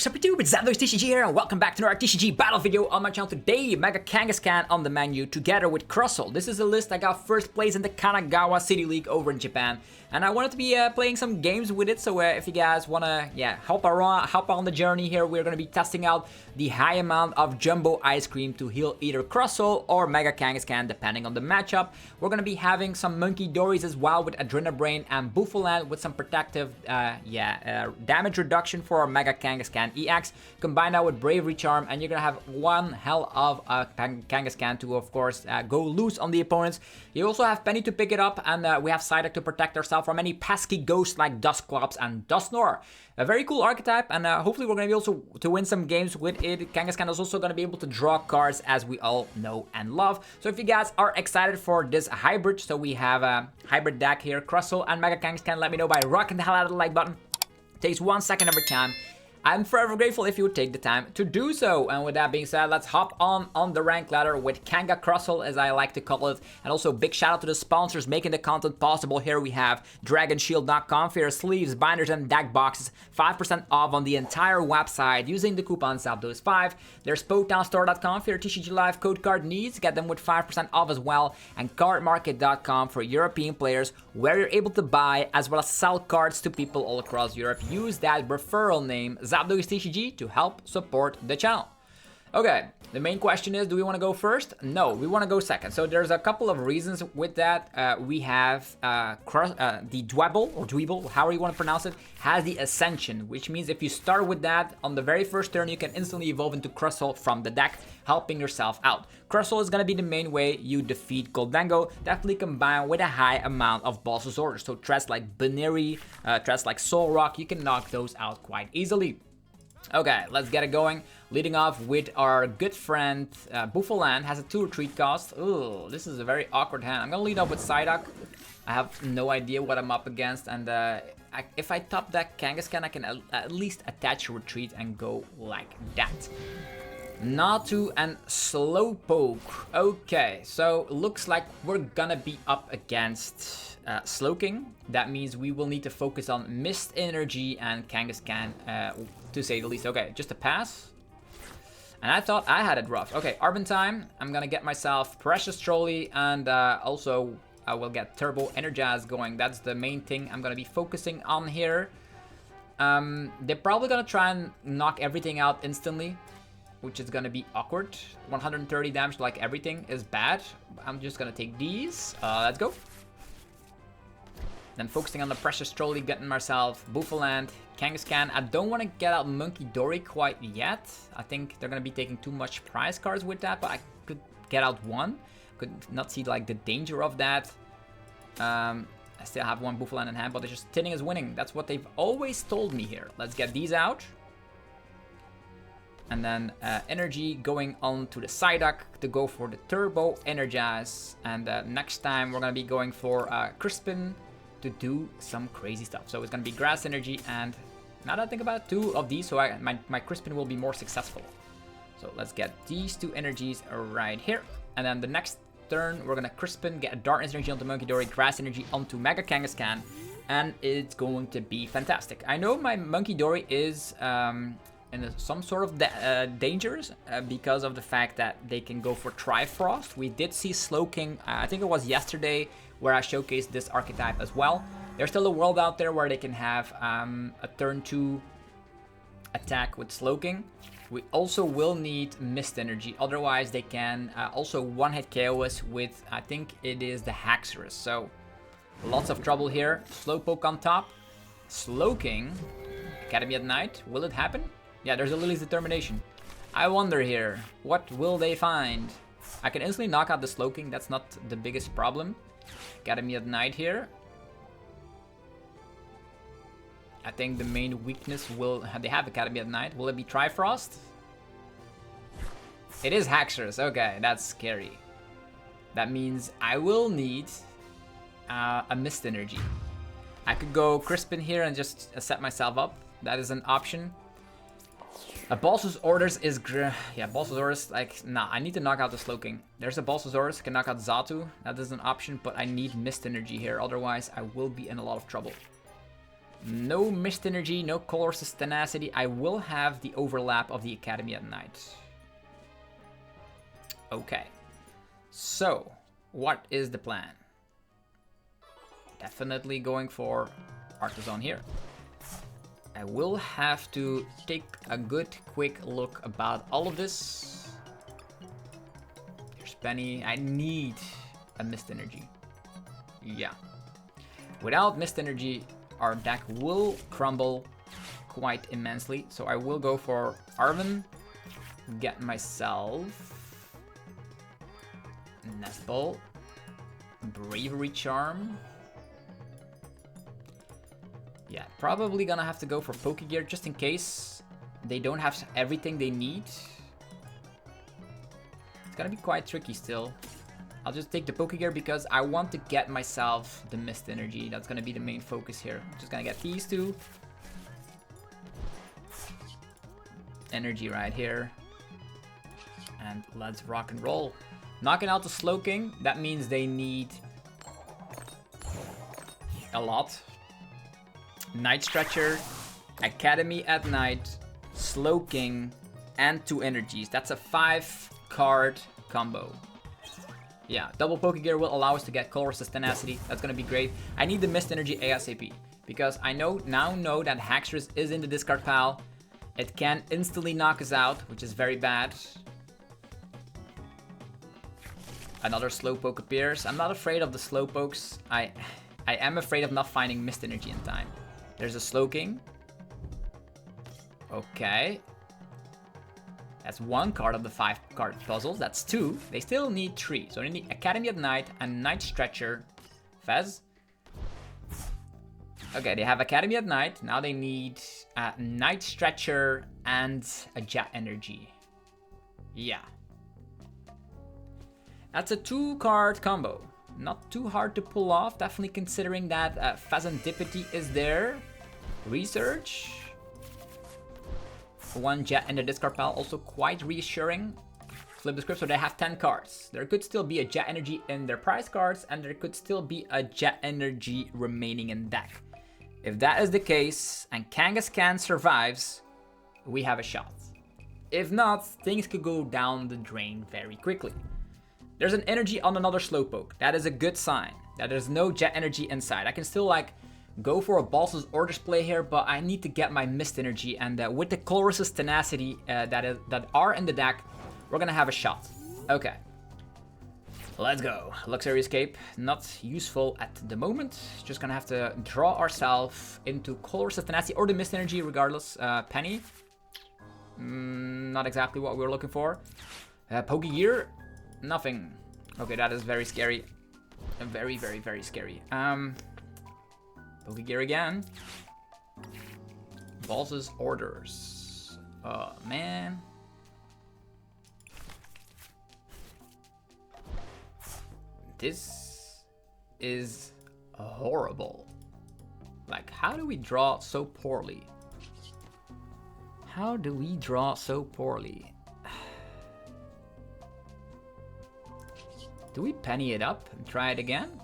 What's up YouTube, it's TCG here and welcome back to another TCG battle video on my channel. Today, Mega Kangaskhan on the menu together with Crustle. This is a list I got first place in the Kanagawa City League over in Japan. And I wanted to be playing some games with it, so if you guys want to help on the journey here, we're going to be testing out the high amount of Jumbo Ice Cream to heal either Crustle or Mega Kangaskhan depending on the matchup. We're going to be having some Monkey Dories as well with Adrenabrain and Bouffalant with some protective damage reduction for our Mega Kangaskhan EX. Combine that with Bravery Charm and you're going to have one hell of a Kangaskhan to of course go loose on the opponents. You also have Penny to pick it up and we have Psyduck to protect ourselves from any pesky ghosts like Dusclops and Dusknoir. A very cool archetype, and hopefully we're going to be able to win some games with it. Kangaskhan is also going to be able to draw cards as we all know and love. So if you guys are excited for this hybrid, so we have a hybrid deck here, Crustle and Mega Kangaskhan, let me know by rocking the hell out of the like button. It takes 1 second every time. I'm forever grateful if you would take the time to do so. And with that being said, let's hop on the rank ladder with Kanga Crustle, as I like to call it. And also big shout out to the sponsors making the content possible. Here we have DragonShield.com for your sleeves, binders, and deck boxes. 5% off on the entire website using the coupon ZAPDOS5. There's PokedownStore.com for your TCG Live code card needs. Get them with 5% off as well. And CardMarket.com for European players, where you're able to buy as well as sell cards to people all across Europe. Use that referral name TCG to help support the channel. Okay, the main question is, do we want to go first? No, we want to go second. So there's a couple of reasons with that. We have the Dwebble, or Dweeble, however you want to pronounce it, has the Ascension, which means if you start with that, on the very first turn, you can instantly evolve into Crustle from the deck, helping yourself out. Crustle is going to be the main way you defeat Gholdengo, definitely combined with a high amount of Boss's Orders. So threats like Baneri, threats like Soul Rock, you can knock those out quite easily. Okay, let's get it going. Leading off with our good friend Bouffalant, has a 2 retreat cost. Ooh, this is a very awkward hand. I'm gonna lead off with Psyduck. I have no idea what I'm up against, and if I top that Kangaskhan, I can at least attach a retreat and go like that. Natu and Slowpoke. Okay, so looks like we're gonna be up against Slowking. That means we will need to focus on Mist Energy and Kangaskhan, to say the least. Okay, just a pass. And I thought I had it rough. Okay, Arbin time. I'm gonna get myself Precious Trolley, and also I will get Turbo Energize going. That's the main thing I'm gonna be focusing on here. They're probably gonna try and knock everything out instantly, which is gonna be awkward. 130 damage, like everything is bad. I'm just gonna take these. Let's go. Then focusing on the Precious Trolley, getting myself Bouffalant, Kangaskhan. I don't want to get out Monkey Dory quite yet. I think they're going to be taking too much prize cards with that, but I could get out one. Could not see like the danger of that. I still have one Bouffalant in hand, but it's just Tinning is winning. That's what they've always told me here. Let's get these out. And then Energy going on to the Psyduck to go for the Turbo Energize. And next time we're going to be going for Crispin to do some crazy stuff. So it's going to be Grass Energy, and now that I think about it, 2 of these, so my Crispin will be more successful. So let's get these 2 energies right here. And then the next turn, we're going to Crispin, get a Darkness Energy onto Monkey Dory, Grass Energy onto Mega Kangaskhan, and it's going to be fantastic. I know my Monkey Dory is in some sort of dangers because of the fact that they can go for Trifrost. We did see Slowking, I think it was yesterday, where I showcased this archetype as well. There's still a world out there where they can have a turn 2 attack with Slowking. We also will need Mist Energy, otherwise they can also one-hit KO us with, I think it is the Haxorus. So lots of trouble here. Slowpoke on top. Slowking. Academy at Night. Will it happen? Yeah, there's a Lily's Determination. I wonder here, what will they find? I can instantly knock out the Slowking, that's not the biggest problem. Academy at Night here. I think the main weakness will... They have Academy at Night. Will it be Trifrost? It is Haxorus. Okay, that's scary. That means I will need a Mist Energy. I could go Crispin here and just set myself up. That is an option. A Boss's Orders is... Yeah, Boss's Orders, like... Nah, I need to knock out the Slowking. There's a Boss's Orders, can knock out Xatu. That is an option, but I need Mist Energy here. Otherwise, I will be in a lot of trouble. No Mist Energy, no Colress's Tenacity. I will have the overlap of the Academy at Night. Okay. So, what is the plan? Definitely going for Artisan here. I will have to take a good quick look about all of this. Here's Penny. I need a Mist Energy. Yeah. Without Mist Energy, our deck will crumble quite immensely. So I will go for Arven. Get myself Nest Ball. Bravery Charm. Yeah, probably gonna have to go for Pokegear just in case they don't have everything they need. It's gonna be quite tricky still. I'll just take the Pokegear because I want to get myself the Mist Energy. That's gonna be the main focus here. I'm just gonna get these two. Energy right here. And let's rock and roll. Knocking out the Slowking, that means they need a lot. Night Stretcher, Academy at Night, Slowking, and 2 energies. That's a 5-card combo. Yeah, double Pokegear will allow us to get Colress's Tenacity. That's gonna be great. I need the Mist Energy ASAP because I now know that Haxorus is in the discard pile. It can instantly knock us out, which is very bad. Another Slowpoke appears. I'm not afraid of the Slowpokes. I am afraid of not finding Mist Energy in time. There's a Slowking. Okay. That's 1 card of the 5-card puzzles. That's 2. They still need 3. So they need Academy at Night and Night Stretcher. Fez. Okay, they have Academy at Night. Now they need a Night Stretcher and a Jet Energy. Yeah. That's a 2-card combo. Not too hard to pull off, definitely considering that Phasantipity is there. Research. 1 Jet in the discard pile, also quite reassuring. Flip the script, so they have 10 cards. There could still be a Jet Energy in their prize cards, and there could still be a Jet Energy remaining in deck. If that is the case, and Kangaskhan survives, we have a shot. If not, things could go down the drain very quickly. There's an energy on another Slowpoke. That is a good sign. That there's no Jet Energy inside. I can still like go for a Boss's Orders play here, but I need to get my Mist Energy. And with the Colress's Tenacity that are in the deck, we're gonna have a shot. Okay. Let's go. Luxury Escape, not useful at the moment. Just gonna have to draw ourselves into Colress's Tenacity or the Mist Energy regardless. Penny. Not exactly what we were looking for. Pokegear. Nothing. Okay, that is very scary. Very, very, very scary. Pokegear again. Boss's Orders. Oh, man. This is horrible. Like, how do we draw so poorly? How do we draw so poorly? Do we penny it up and try it again?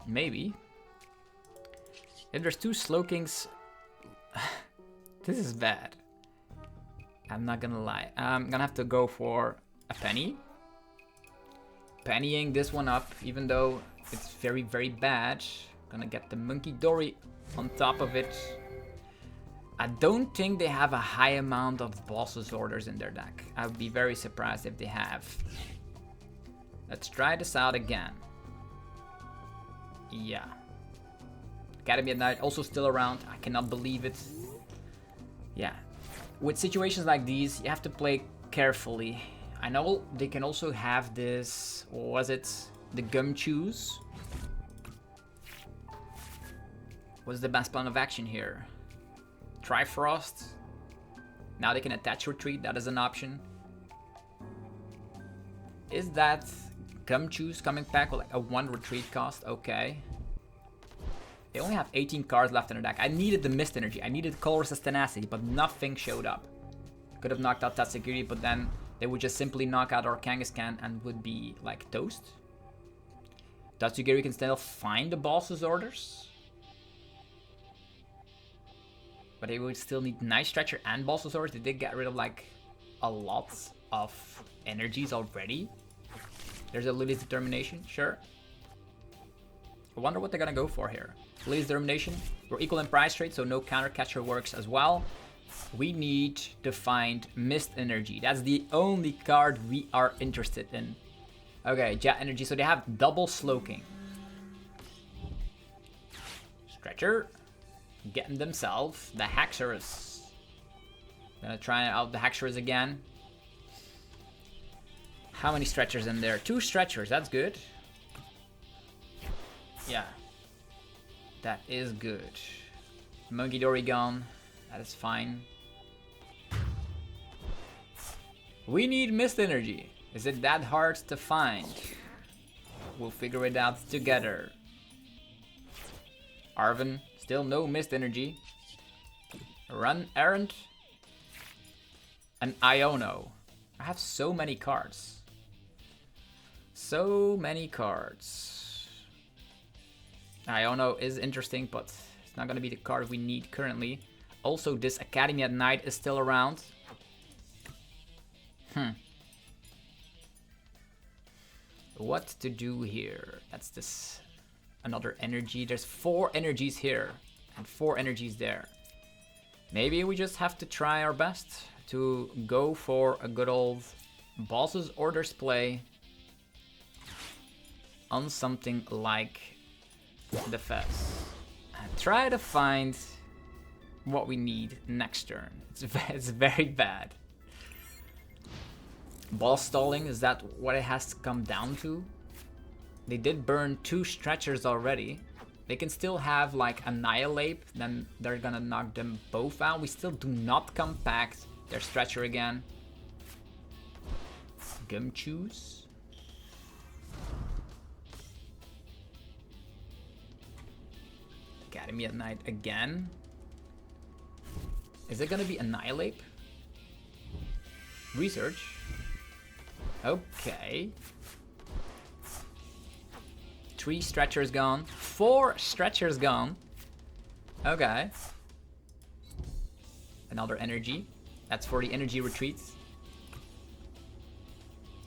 Maybe. If there's 2 Slowkings... This is bad. I'm not gonna lie. I'm gonna have to go for a penny. Pennying this one up, even though it's very, very bad. Gonna get the Monkey Dory on top of it. I don't think they have a high amount of Boss's Orders in their deck. I would be very surprised if they have. Let's try this out again. Yeah. Academy at Night also still around. I cannot believe it. Yeah. With situations like these, you have to play carefully. I know they can also have this, what was it? The Gumshoes. What's the best plan of action here? Trifrost. Now they can attach Retreat, that is an option. Is that Gumshoes coming back with like a 1 retreat cost? Okay. They only have 18 cards left in their deck. I needed the Mist Energy. I needed Colress's Tenacity, but nothing showed up. Could have knocked out Tatsugiri, but then they would just simply knock out our Kangaskhan and would be like toast. Tatsugiri can still find the Boss's Orders. But they would still need Night Stretcher and Bulbasaur. They did get rid of like a lot of energies already. There's a Lily's Determination, sure. I wonder what they're gonna go for here. Lily's Determination, we're equal in price trade, so no counter catcher works as well. We need to find Mist Energy. That's the only card we are interested in. Okay, Jet Energy, so they have double Slowking. Stretcher, getting themselves the Haxorus. Gonna try out the Haxorus again. How many stretchers in there? 2 stretchers, that's good. Yeah. That is good. Monkey Dory gone. That is fine. We need Mist Energy. Is it that hard to find? We'll figure it out together. Arven, still no Mist Energy. Run Errant. And Iono. I have so many cards. So many cards. Iono is interesting, but it's not going to be the card we need currently. Also, this Academy at Night is still around. What to do here? That's this. Another energy. There's 4 energies here and 4 energies there. Maybe we just have to try our best to go for a good old Boss's Orders play on something like the Fez. And try to find what we need next turn. It's very bad. Ball stalling, is that what it has to come down to? They did burn 2 stretchers already. They can still have like Annihilate, then they're gonna knock them both out. We still do not compact their stretcher again. Gumshoes. Academy at Night again. Is it gonna be Annihilate? Research. Okay. 3 stretchers gone. 4 stretchers gone. Okay. Another energy. That's for the energy retreats.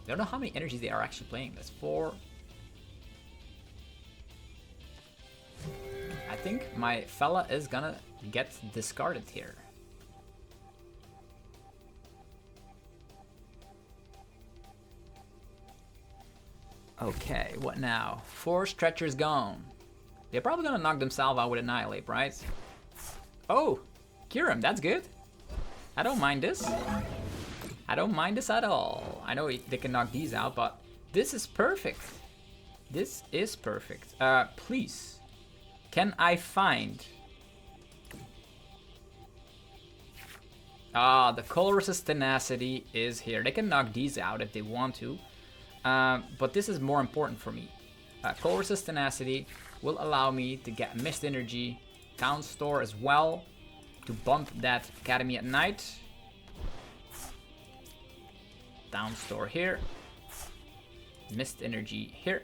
I don't know how many energies they are actually playing. That's 4. I think my fella is gonna get discarded here. Okay, what now? 4 stretchers gone. They're probably gonna knock themselves out with Annihilate, right? Oh, Kyurem, that's good. I don't mind this. I don't mind this at all. I know they can knock these out, but this is perfect. This is perfect. Please, can I find... the Colress's Tenacity is here. They can knock these out if they want to. But this is more important for me. Colress's Tenacity will allow me to get Mist Energy, Town Store as well, to bump that Academy at Night. Town Store here. Mist Energy here.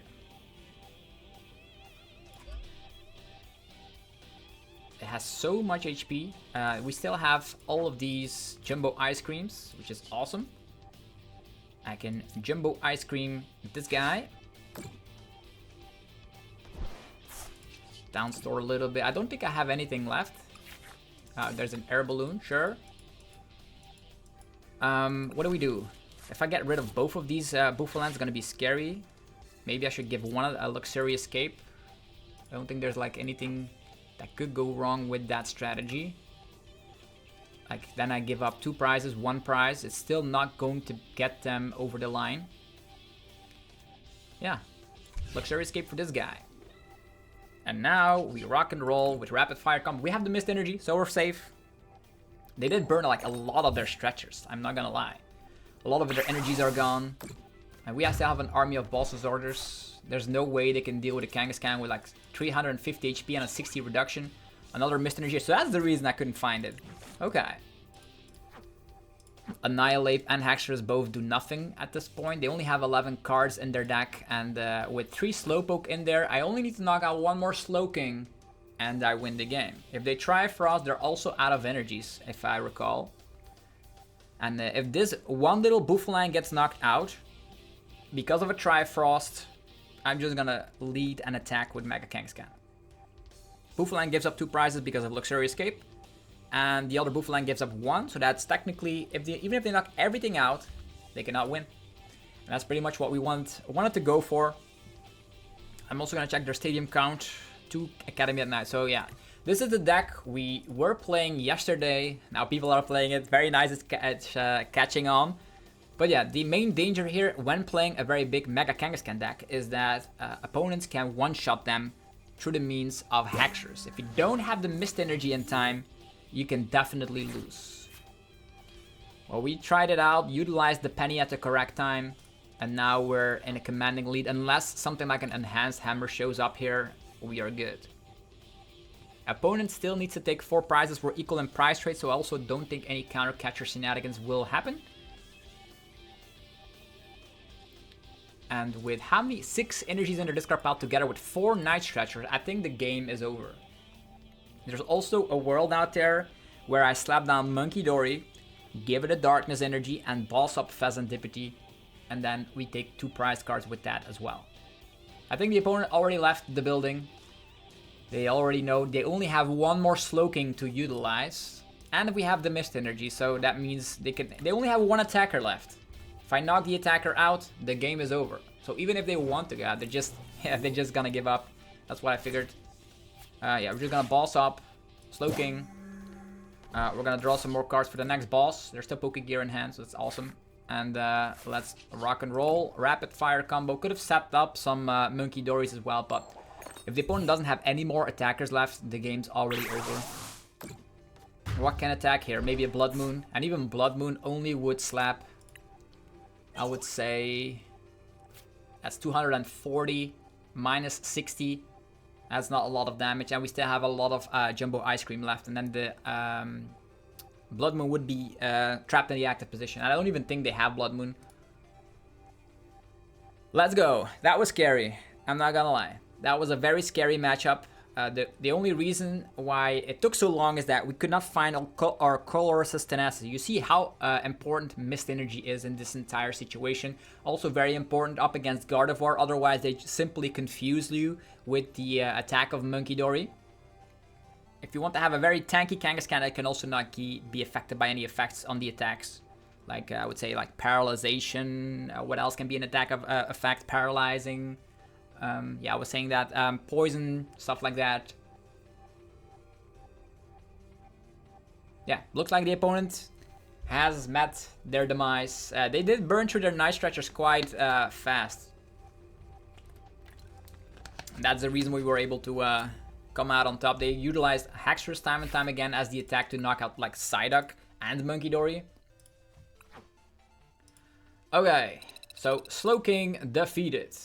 It has so much HP. We still have all of these Jumbo Ice Creams, which is awesome. I can Jumbo Ice Cream this guy. Down store a little bit. I don't think I have anything left. There's an air balloon, sure. What do we do? If I get rid of both of these Bouffalant, it's gonna be scary. Maybe I should give one a Luxury Escape. I don't think there's like anything that could go wrong with that strategy. Like, then I give up 2 prizes, 1 prize. It's still not going to get them over the line. Yeah. Luxury Escape for this guy. And now we rock and roll with Rapid Fire Combo. We have the Mist Energy, so we're safe. They did burn like a lot of their stretchers, I'm not gonna lie. A lot of their energies are gone. And we still have an army of Boss's Orders. There's no way they can deal with a Kangaskhan with like 350 HP and a 60 reduction. Another Mist Energy, so that's the reason I couldn't find it. Okay. Annihilate and Haxorus both do nothing at this point. They only have 11 cards in their deck, and with 3 Slowpoke in there, I only need to knock out 1 more Slowking and I win the game. If they Trifrost, they're also out of energies, if I recall. And if this one little Bouffalant gets knocked out, because of a Trifrost, I'm just gonna lead an attack with Mega Kangaskhan. Bouffalant gives up 2 prizes because of Luxury Escape, and the other Bouffalant gives up 1, so that's technically, even if they knock everything out, they cannot win. And that's pretty much what we wanted to go for. I'm also gonna check their stadium count to Academy at Night. So yeah, this is the deck we were playing yesterday. Now people are playing it. Very nice, it's catching on. But yeah, the main danger here when playing a very big Mega Kangaskhan deck is that opponents can one-shot them through the means of Hexers. If you don't have the Mist Energy in time, you can definitely lose. Well, we tried it out, utilized the penny at the correct time, and now we're in a commanding lead. Unless something like an Enhanced Hammer shows up here, we are good. Opponent still needs to take 4 prizes. We're equal in prize trade, so I also don't think any counter catcher shenanigans will happen. And with how many? 6 energies in their discard pile together with 4 Night Stretchers, I think the game is over. There's also a world out there where I slap down Monkey Dory, give it a Darkness Energy, and boss up Pheasantipity, and then we take 2 prize cards with that as well. I think the opponent already left the building. They already know they only have 1 more Slowking to utilize, and we have the Mist Energy, so that means they only have 1 attacker left. If I knock the attacker out, the game is over. So even if they want to go out, they're just gonna give up. That's what I figured. Yeah, we're just gonna boss up, Slowking. We're gonna draw some more cards for the next boss. There's still Pokegear in hand, so that's awesome. And let's rock and roll. Rapid fire combo. Could have set up some Monkey Dories as well, but if the opponent doesn't have any more attackers left, the game's already over. What can attack here? Maybe a Blood Moon. And even Blood Moon only would slap, I would say, that's 240 minus 60. That's not a lot of damage, and we still have a lot of Jumbo Ice Cream left. And then the Blood Moon would be trapped in the active position. I don't even think they have Blood Moon. Let's go. That was scary. I'm not gonna lie. That was a very scary matchup. The only reason why it took so long is that we could not find our Colorless Tenacity. You see how important Mist Energy is in this entire situation. Also very important up against Gardevoir, otherwise they simply confuse you with the attack of Monkey Dory. If you want to have a very tanky Kangaskhan, it can also not be affected by any effects on the attacks. Like I would say like Paralyzation, what else can be an attack of effect? Paralyzing. Yeah, I was saying that, poison, stuff like that. Yeah, looks like the opponent has met their demise. They did burn through their Night Stretchers quite fast. And that's the reason we were able to come out on top. They utilized Hexers time and time again as the attack to knock out like Psyduck and Monkey Dory. Okay, so Slowking defeated.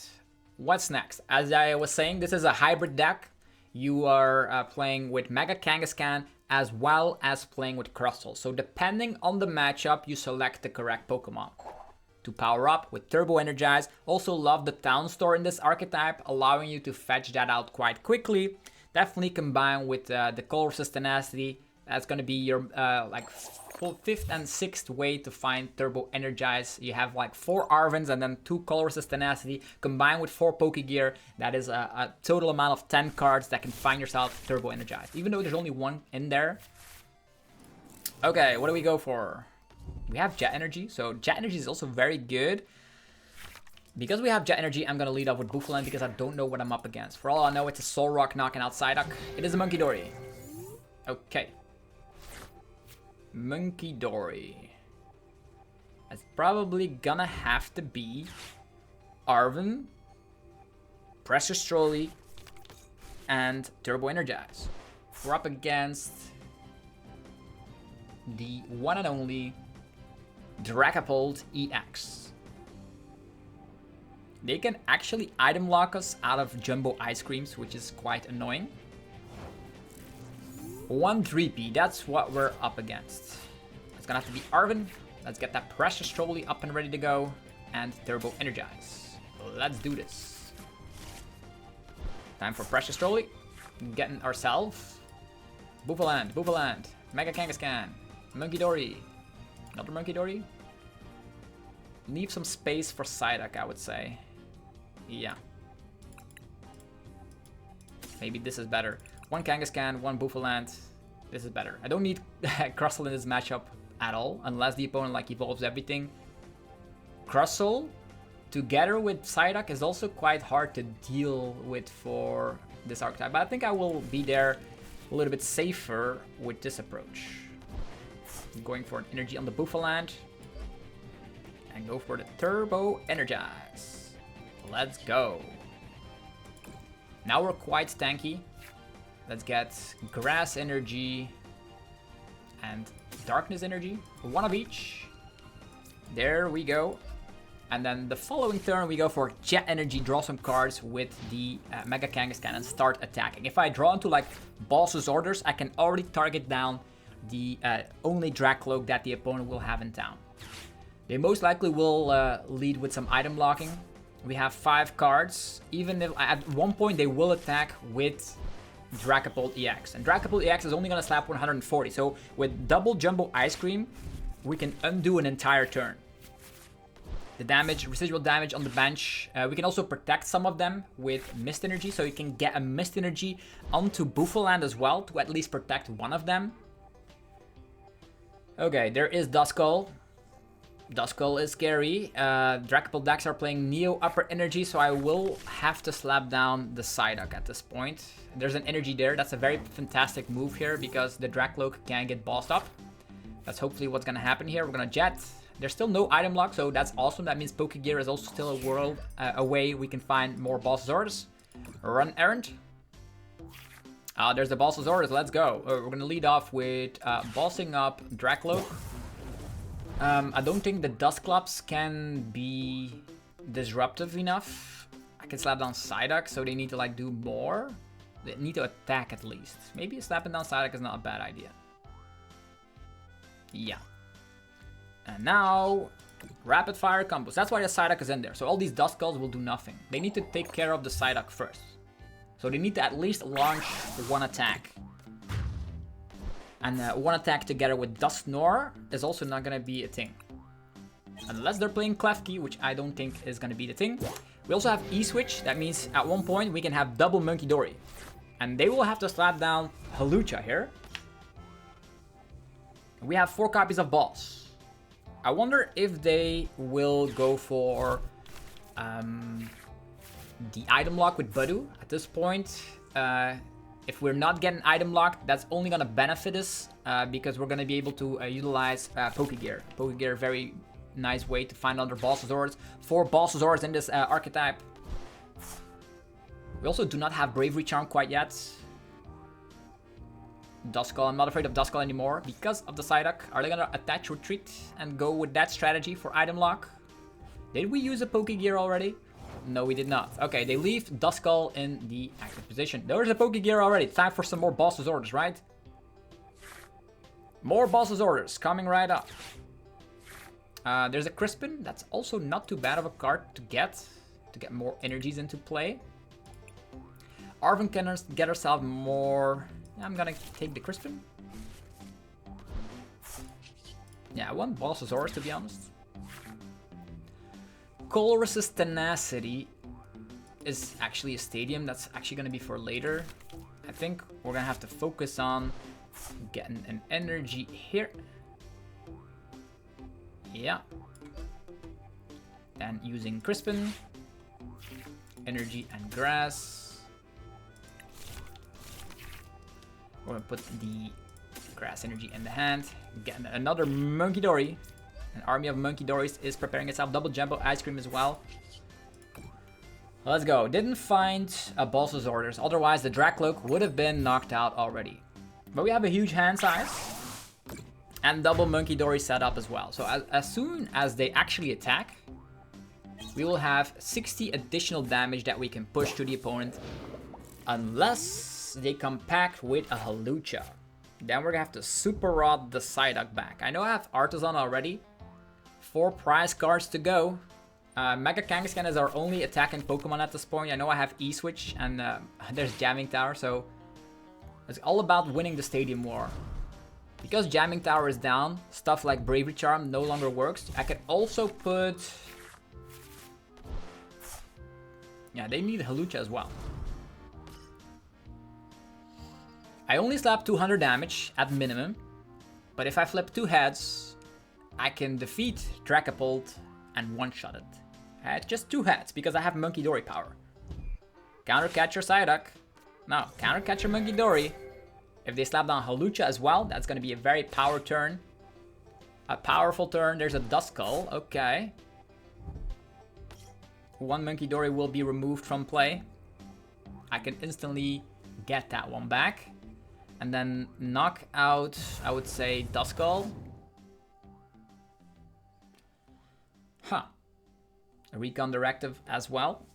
What's next? As I was saying, this is a hybrid deck. You are playing with Mega Kangaskhan as well as playing with Crustle. So depending on the matchup, you select the correct Pokemon to power up with Turbo Energize. Also love the Town Store in this archetype, allowing you to fetch that out quite quickly. Definitely combined with the Colorless Tenacity. That's going to be your like 5th and 6th way to find Turbo Energize. You have like 4 Arvins and then 2 Colorless Tenacity combined with 4 Pokegear. That is a total amount of 10 cards that can find yourself Turbo Energize, even though there's only 1 in there. Okay, what do we go for? We have Jet Energy, so Jet Energy is also very good. Because we have Jet Energy, I'm going to lead off with Bouffalant because I don't know what I'm up against. For all I know, it's a Soul Rock knocking out Psyduck. It is a Monkey Dory. Okay. Monkey Dory. It's probably gonna have to be Arven, Precious Trolley, and Turbo Energize. We're up against the one and only Dragapult EX. They can actually item lock us out of Jumbo Ice Creams, which is quite annoying. 1 3P, that's what we're up against. It's gonna have to be Arven. Let's get that Precious Trolley up and ready to go. And Turbo Energize. Let's do this. Time for Precious Trolley. getting ourselves. Bouffalant, Bouffalant, Mega Kangaskhan, Munkidori. Another Munkidori? Leave some space for Psyduck, I would say. Yeah. Maybe this is better. One Kangaskhan, one Bouffalant. This is better. I don't need Crustle in this matchup at all, unless the opponent like evolves everything. Crustle, together with Psyduck, is also quite hard to deal with for this archetype. But I think I will be there a little bit safer with this approach. I'm going for an energy on the Bouffalant. And go for the Turbo Energize. Let's go. Now we're quite tanky. Let's get Grass Energy and Darkness Energy. One of each. There we go. And then the following turn we go for Jet Energy, draw some cards with the Mega Kangaskhan and start attacking. If I draw into like Boss's Orders, I can already target down the only Dracloak that the opponent will have in town. They most likely will lead with some item locking. We have 5 cards. Even if at one point they will attack with Dragapult EX. And Dragapult EX is only going to slap 140. So with double Jumbo Ice Cream, we can undo an entire turn. The damage, residual damage on the bench. We can also protect some of them with Mist Energy. So you can get a Mist Energy onto Bouffalant as well to at least protect one of them. Okay, there is Duskull. Duskull is scary. Dragapult decks are playing Neo Upper Energy, so I will have to slap down the Psyduck at this point. There's an energy there. That's a very fantastic move here because the Dracloak can get bossed up. That's hopefully what's going to happen here. We're going to Jet. There's still no item lock, so that's awesome. That means Pokegear is also still a world away. We can find more Boss's Orders. Run Errand. There's the Boss's Orders. Let's go. We're going to lead off with bossing up Dracloak. I don't think the Dusclops can be disruptive enough. I can slap down Psyduck, so they need to like do more. They need to attack at least. Maybe slapping down Psyduck is not a bad idea. Yeah. And now, rapid fire combos. That's why the Psyduck is in there. So all these Duskulls will do nothing. They need to take care of the Psyduck first. So they need to at least launch one attack. And one attack together with Dusknoir is also not going to be a thing. Unless they're playing Klefki, which I don't think is going to be the thing. We also have E-Switch. That means at one point we can have double Munkidori. And they will have to slap down Hawlucha here. We have 4 copies of Boss. I wonder if they will go for the item lock with Budu. At this point, if we're not getting item lock, that's only going to benefit us because we're going to be able to utilize Pokegear. Pokegear, very nice way to find other Boss's Orders. 4 Boss's Orders in this archetype. We also do not have Bravery Charm quite yet. Duskull, I'm not afraid of Duskull anymore because of the Psyduck. Are they going to attach Retreat and go with that strategy for item lock? Did we use a Pokegear already? No, we did not. Okay, they leave Duskull in the active position. There's a Pokegear already. Time for some more Boss's Orders, right? More Boss's Orders coming right up. There's a Crispin. That's also not too bad of a card to get more energies into play. Arven can get herself more... I'm gonna take the Crispin. Yeah, I want Boss's Orders to be honest. Colress's Tenacity is actually a stadium. That's actually going to be for later. I think we're going to have to focus on getting an energy here. Yeah. And using Crispin. Energy and Grass. We're going to put the Grass Energy in the hand. Get another Munkidori. An army of Munkidoris is preparing itself. Double Jumbo Ice Cream as well. Let's go. Didn't find a Boss's Orders. Otherwise, the Dracloak would have been knocked out already. But we have a huge hand size. And double Munkidori set up as well. So as soon as they actually attack, we will have 60 additional damage that we can push to the opponent. Unless they come packed with a Hawlucha. Then we're going to have to Super Rod the Psyduck back. I know I have Artisan already. 4 prize cards to go. Mega Kangaskhan is our only attacking Pokemon at this point. I know I have E-Switch and there's Jamming Tower, so It's all about winning the Stadium War. Because Jamming Tower is down, stuff like Bravery Charm no longer works. I can also put... Yeah, they need Hawlucha as well. I only slap 200 damage at minimum. But if I flip 2 heads, I can defeat Dragapult and one-shot it. It's just 2 heads because I have Monkey Dory power. Counter Catcher Psyduck. No, Counter Catcher Monkey Dory. If they slap down Hawlucha as well, that's going to be a very power turn. A powerful turn. There's a Duskull. Okay. 1 Monkey Dory will be removed from play. I can instantly get that one back. And then knock out, I would say, Duskull. Huh. A Recon Directive as well.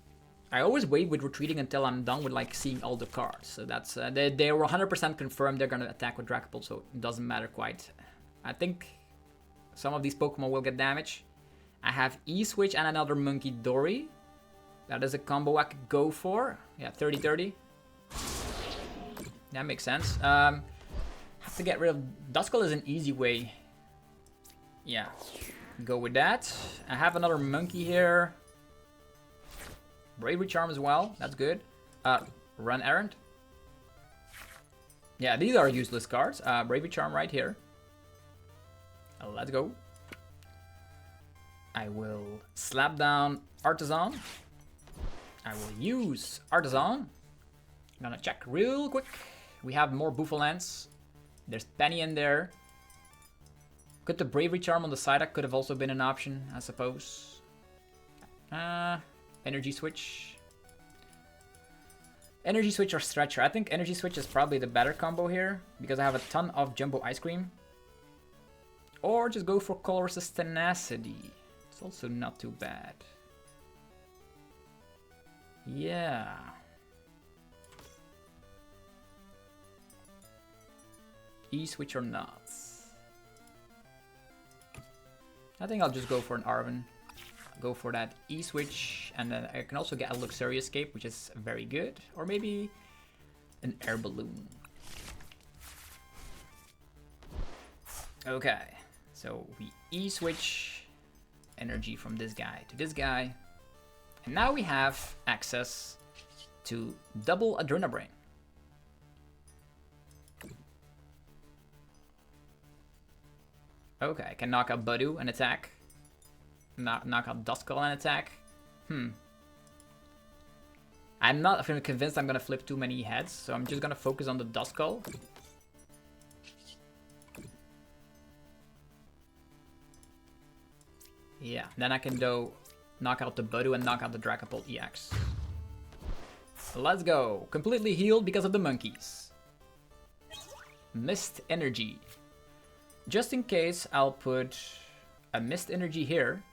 I always wait with retreating until I'm done with like seeing all the cards. So that's they were 100% confirmed they're gonna attack with Dragapult, so it doesn't matter quite. I think some of these Pokemon will get damage. I have E-Switch and another Monkey Dory. That is a combo I could go for. Yeah, 30-30. That makes sense. Have to get rid of Duskull is an easy way. Yeah, go with that. I have another monkey here. Bravery Charm as well, that's good. Run Errant. Yeah, these are useless cards. Bravery Charm right here. Let's go. I will slap down Artisan. I will use Artisan. I'm gonna check real quick. We have more Bouffalants. There's Penny in there. Could the Bravery Charm on the side, that could have also been an option, I suppose. Energy Switch. Energy Switch or Stretcher. I think Energy Switch is probably the better combo here because I have a ton of Jumbo Ice Cream. Or just go for Colress's Tenacity. It's also not too bad. Yeah. E-Switch or not? I think I'll just go for an Arven. Go for that E-Switch, and then I can also get a Luxury Escape, which is very good. Or maybe an Air Balloon. Okay, so we E-Switch energy from this guy to this guy. And now we have access to double Adrenabrain. Okay, I can knock out Budu and attack. Knock out Duskull and attack. I'm not convinced I'm gonna flip too many heads, so I'm just gonna focus on the Duskull. Yeah, then I can go knock out the Budu and knock out the Dragapult EX. Let's go. Completely healed because of the monkeys. Mist Energy. Just in case, I'll put a Mist Energy here.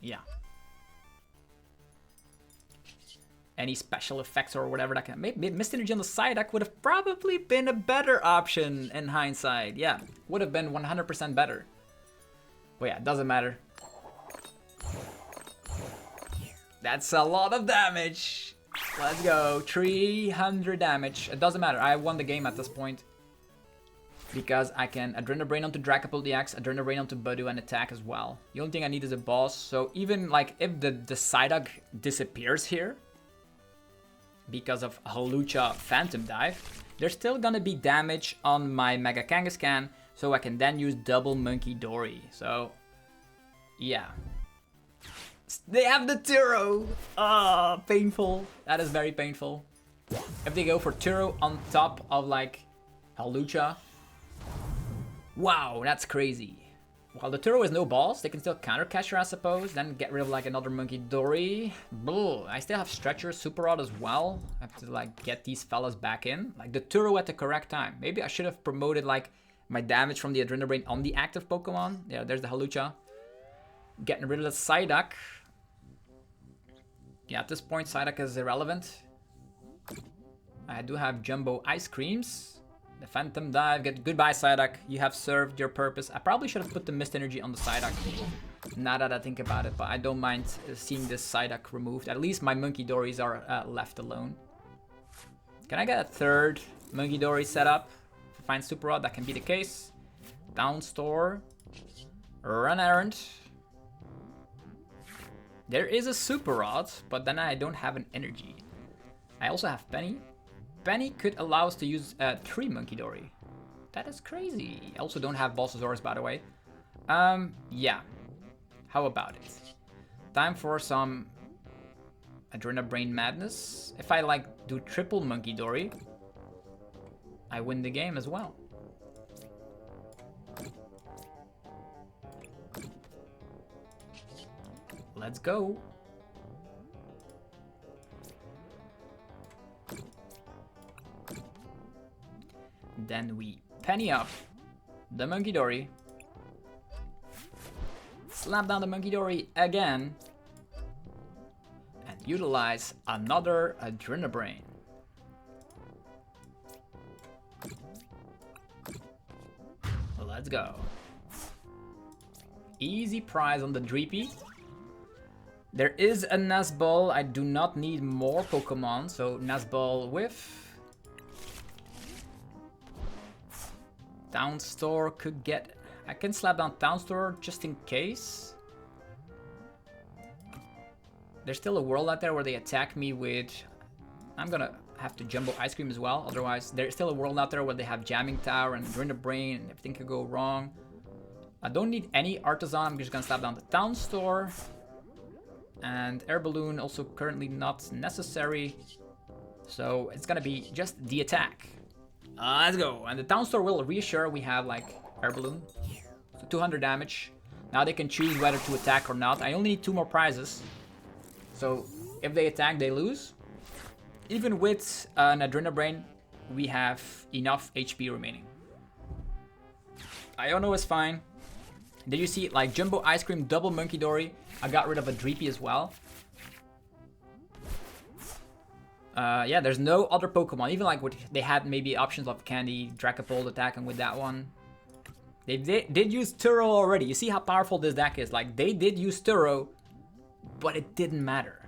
Yeah. Any special effects or whatever that can... Maybe Mist Energy on the side, that would have probably been a better option in hindsight. Yeah, would have been 100% better. But yeah, it doesn't matter. That's a lot of damage. Let's go. 300 damage. It doesn't matter. I won the game at this point. Because I can Adrenabrain onto Dragapult EX, Adrenabrain onto Budu and attack as well. The only thing I need is a boss. So even like if the Psyduck disappears here because of Hawlucha Phantom Dive, there's still gonna be damage on my Mega Kangaskhan, so I can then use double Monkey Dory. So yeah. They have the Turo! Ah, painful. That is very painful. If they go for Turo on top of like Hawlucha, wow, that's crazy. While the Turo is no boss, they can still counter Catcher, I suppose. Then get rid of like another Monkey Dory. Blah. I still have Stretcher, Super Rod as well. I have to like get these fellas back in. Like the Turo at the correct time. Maybe I should have promoted like my damage from the Adrenabrain on the active Pokemon. Yeah, there's the Hawlucha. Getting rid of the Psyduck. Yeah, at this point Psyduck is irrelevant. I do have Jumbo Ice Creams. The Phantom Dive, goodbye Psyduck, you have served your purpose. I probably should have put the Mist Energy on the Psyduck, now that I think about it, but I don't mind seeing this Psyduck removed. At least my Monkey Dories are left alone. Can I get a third Monkey Dory set up? If I find Super Rod, that can be the case. Down store. Run errand. There is a Super Rod, but then I don't have an energy. I also have Penny. Penny could allow us to use 3 Monkey Dory. That is crazy. I also don't have Balsasaurus, by the way. Yeah. How about it? Time for some Adrenabrain Madness. If I like do triple Monkey Dory, I win the game as well. Let's go. Then we penny up the Monkey Dory. Slap down the Monkey Dory again. And utilize another Adrenabrain. Let's go. Easy prize on the Dreepy. There is a Nazball. I do not need more Pokemon, so Nazball whiff. Town Store could get... I can slap down Town Store just in case. There's still a world out there where they attack me with... I'm gonna have to Jumbo Ice Cream as well, otherwise there's still a world out there where they have Jamming Tower and Adrenabrain and everything could go wrong. I don't need any Artisan, I'm just gonna slap down the Town Store. And Air Balloon also currently not necessary. So it's gonna be just the attack. Let's go. And the Town Store will reassure we have like Air Balloon. So 200 damage. Now they can choose whether to attack or not. I only need 2 more prizes. So if they attack, they lose. Even with an Adrenabrain, we have enough HP remaining. Iono is fine. Did you see like Jumbo Ice Cream, double Monkey Dory? I got rid of a Dreepy as well. Yeah, there's no other Pokemon. Even like they had maybe options of Candy, Dragapult attacking with that one. They did use Turo already. You see how powerful this deck is. Like they did use Turo, but it didn't matter.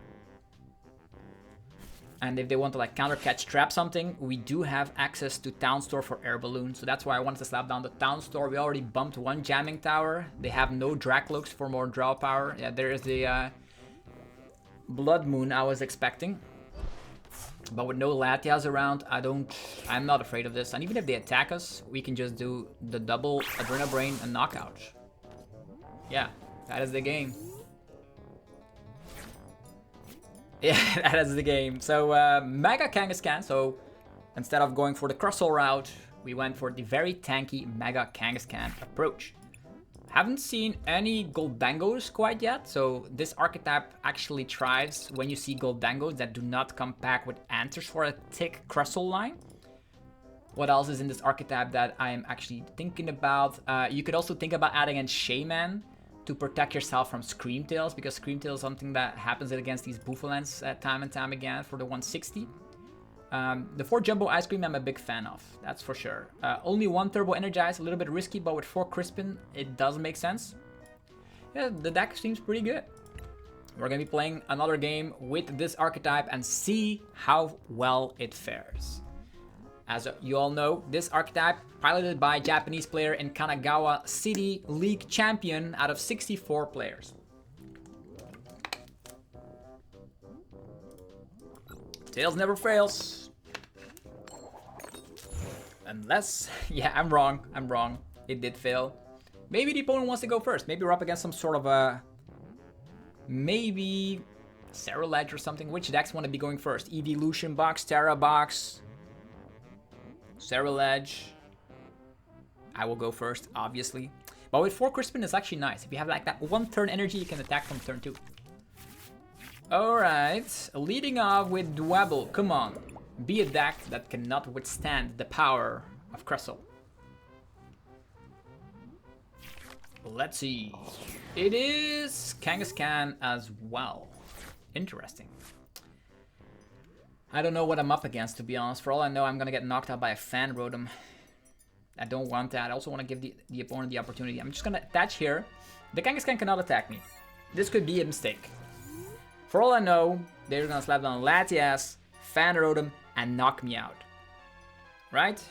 And if they want to like counter catch trap something, we do have access to Town Store for Air Balloon. So that's why I wanted to slap down the Town Store. We already bumped 1 Jamming Tower. They have no Draclokes for more draw power. Yeah, there is the Blood Moon I was expecting. But with no Latias around, I'm not afraid of this. And even if they attack us, we can just do the double Adrenabrain and knockout. Yeah, that is the game. Yeah, that is the game. So, Mega Kangaskhan. So, instead of going for the Crustle route, we went for the very tanky Mega Kangaskhan approach. Haven't seen any Gholdengos quite yet, so this archetype actually thrives when you see Gholdengos that do not come back with answers for a thick Crustle line. What else is in this archetype that I am actually thinking about? You could also think about adding in Shaman to protect yourself from Screamtails, because Screamtail is something that happens against these Bouffalants time and time again for the 160. The 4 Jumbo Ice Cream I'm a big fan of, that's for sure. Only 1 Turbo Energize, a little bit risky, but with 4 Crispin, it does make sense. Yeah, the deck seems pretty good. We're gonna be playing another game with this archetype and see how well it fares. As you all know, this archetype, piloted by a Japanese player in Kanagawa City League champion out of 64 players. Tails never fails. Unless, yeah, I'm wrong. It did fail. Maybe the opponent wants to go first. Maybe we're up against some sort of a, maybe Ceruledge or something. Which decks want to be going first? Evolution box, Terra box, Ceruledge. I will go first, obviously. But with 4 Crispin, it's actually nice. If you have like that 1 turn energy, you can attack from turn 2. Alright, leading off with Dwebble. Come on, be a deck that cannot withstand the power of Crustle. Let's see. It is Kangaskhan as well. Interesting. I don't know what I'm up against, to be honest. For all I know, I'm gonna get knocked out by a Fan Rotom. I don't want that. I also want to give the opponent the opportunity. I'm just gonna attach here. The Kangaskhan cannot attack me. This could be a mistake. For all I know, they're gonna slap down Latias, Fan Rotom, and knock me out. Right?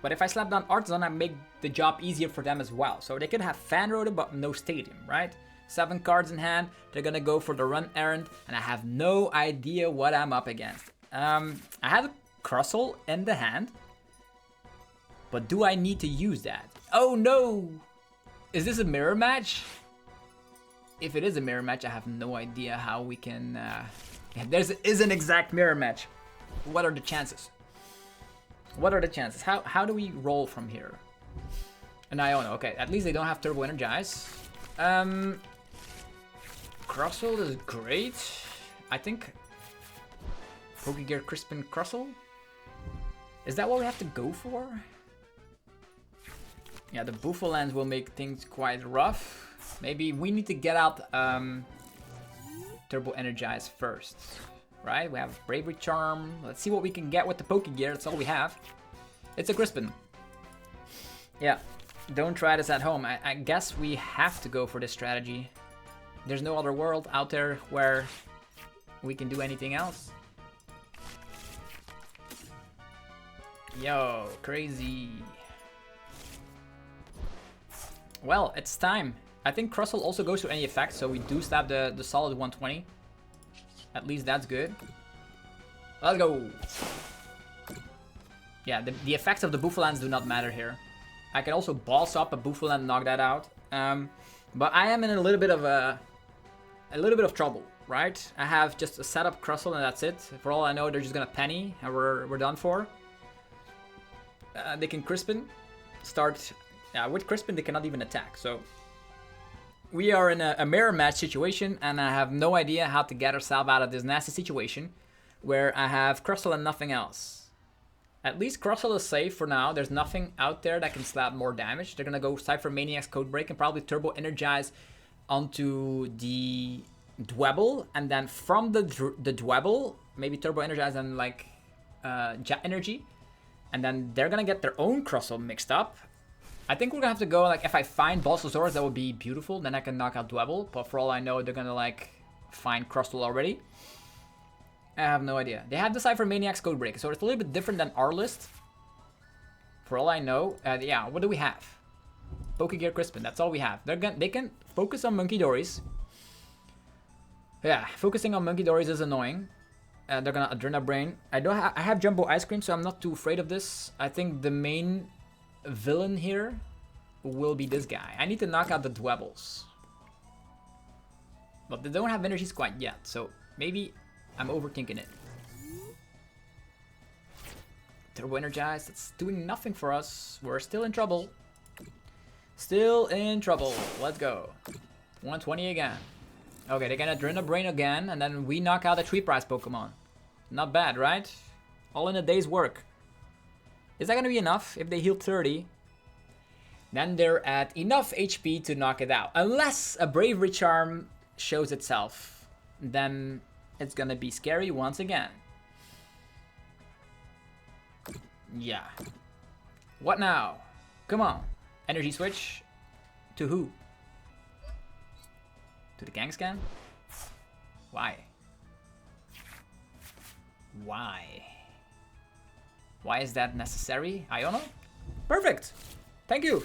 But if I slap down Artisan, I make the job easier for them as well. So they can have Fan Rotor, but no Stadium, right? 7 cards in hand, they're gonna go for the run errand, and I have no idea what I'm up against. I have a Crustle in the hand, but do I need to use that? Oh no! Is this a mirror match? If it is a mirror match, I have no idea how we can... Yeah, is an exact mirror match. What are the chances? What are the chances? How do we roll from here? An Iono. Okay, at least they don't have Turbo Energize. Crustle is great. I think... Pokegear Crispin Crustle? Is that what we have to go for? Yeah, the Bouffalant will make things quite rough. Maybe we need to get out Turbo Energize first, right? We have Bravery Charm. Let's see what we can get with the Pokegear. That's all we have. It's a Crispin. Yeah, don't try this at home. I guess we have to go for this strategy. There's no other world out there where we can do anything else. Yo, crazy. Well, it's time. I think Crustle also goes to any effect, so we do stab the solid 120. At least that's good. Let's go. Yeah, the effects of the Bouffalants do not matter here. I can also boss up a Bouffalant and knock that out. But I am in a little bit of trouble, right? I have just a setup Crustle and that's it. For all I know, they're just gonna penny and we're done for. They can Crispin, start. Yeah, with Crispin they cannot even attack. So we are in a mirror match situation, and I have no idea how to get ourselves out of this nasty situation where I have Crustle and nothing else. At least Crustle is safe for now. There's nothing out there that can slap more damage. They're gonna go Cypher Maniac's Code Break and probably Turbo Energize onto the Dwebble, and then from the Dwebble, maybe Turbo Energize and like Jet Energy, and then they're gonna get their own Crustle mixed up. I think we're gonna have to go, like, if I find Balsasaurus, that would be beautiful. Then I can knock out Dwebble. But for all I know, they're gonna, like, find Crustle already. I have no idea. They have the Cypher Maniac's Code Break, so it's a little bit different than our list. For all I know, yeah, what do we have? Pokegear Crispin, that's all we have. They can focus on Monkey Dories. Yeah, focusing on Monkey Dories is annoying. They're gonna Adrena Brain. I have Jumbo Ice Cream, so I'm not too afraid of this. I think the main villain here will be this guy. I need to knock out the Dwebbles. But they don't have energies quite yet, so maybe I'm overthinking it. Turbo Energize, it's doing nothing for us. We're still in trouble. Still in trouble. Let's go. 120 again. Okay, they're gonna Adrena Brain again, and then we knock out a Tree Prize Pokemon. Not bad, right? All in a day's work. Is that gonna be enough? If they heal 30, then they're at enough HP to knock it out. Unless a Bravery Charm shows itself, then it's gonna be scary once again. Yeah. What now? Come on. Energy switch. To who? To the Kangaskhan? Why? Why? Why is that necessary? Iono? Perfect! Thank you!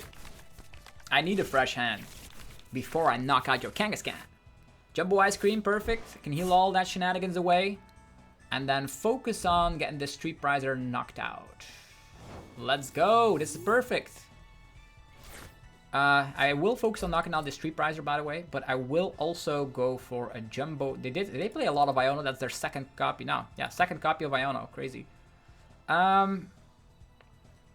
I need a fresh hand before I knock out your Kangaskhan. Jumbo Ice Cream, perfect. Can heal all that shenanigans away. And then focus on getting the Street Prizer knocked out. Let's go! This is perfect! I will focus on knocking out the Street Prizer, by the way, but I will also go for a Jumbo. They play a lot of Iono. That's their second copy now. Yeah, second copy of Iono. Crazy.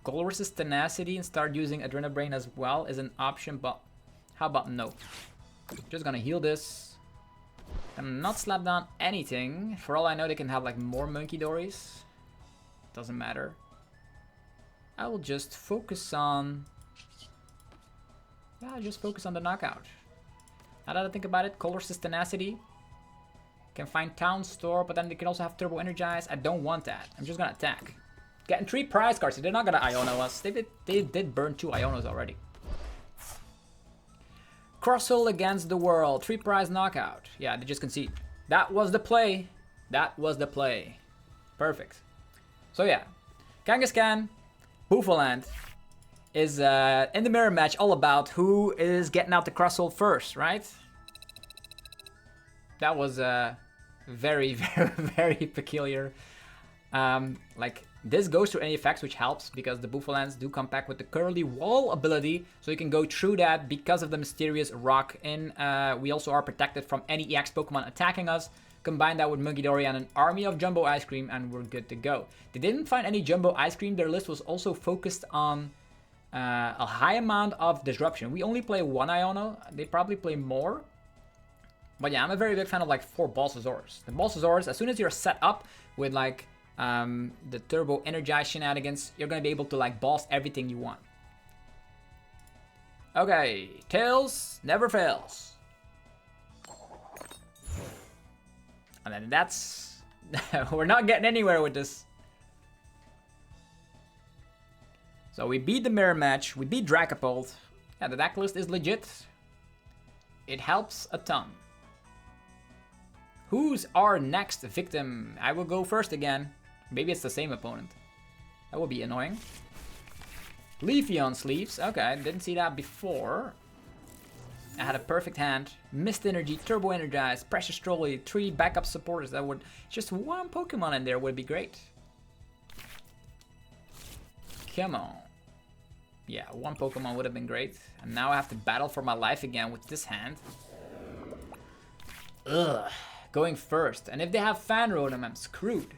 Colress's Tenacity and start using Adrena Brain as well is an option, but how about no? Just gonna heal this. And not slap down anything. For all I know, they can have like more Monkey Dories. Doesn't matter. I will just focus on... Yeah, just focus on the knockout. Now that I think about it, Colress's Tenacity can find Town Store, but then they can also have Turbo Energize. I don't want that. I'm just gonna attack. Getting 3 prize cards. They're not gonna Iono us. They did burn 2 Ionos already. Crustle against the world. 3 prize knockout. Yeah, they just concede. That was the play. That was the play. Perfect. So yeah, Kangaskhan, Bouffalant is in the mirror match all about who is getting out the Crustle first, right? That was very, very, very peculiar. Like, this goes through any effects, which helps because the Bouffalants do come back with the Curly Wall ability, so you can go through that because of the mysterious rock. And we also are protected from any EX Pokemon attacking us. Combine that with Munkidori and an army of Jumbo Ice Cream, and we're good to go. They didn't find any Jumbo Ice Cream. Their list was also focused on a high amount of disruption. We only play one Iono. They probably play more. But yeah, I'm a very big fan of like 4 Balsasaurs. The Balsasaurs, as soon as you're set up with like the Turbo Energize shenanigans, you're gonna be able to like boss everything you want. Okay, Tails never fails. And then that's... we're not getting anywhere with this. So we beat the mirror match, we beat Dragapult. Yeah, the deck list is legit. It helps a ton. Who's our next victim? I will go first again. Maybe it's the same opponent. That would be annoying. Leafeon Sleeves. Okay, didn't see that before. I had a perfect hand. Mist Energy, Turbo Energize, Precious Trolley, 3 backup supporters. That would... just one Pokemon in there would be great. Come on. Yeah, one Pokemon would have been great. And now I have to battle for my life again with this hand. Ugh. Going first. And if they have Fan Rotom, I'm screwed.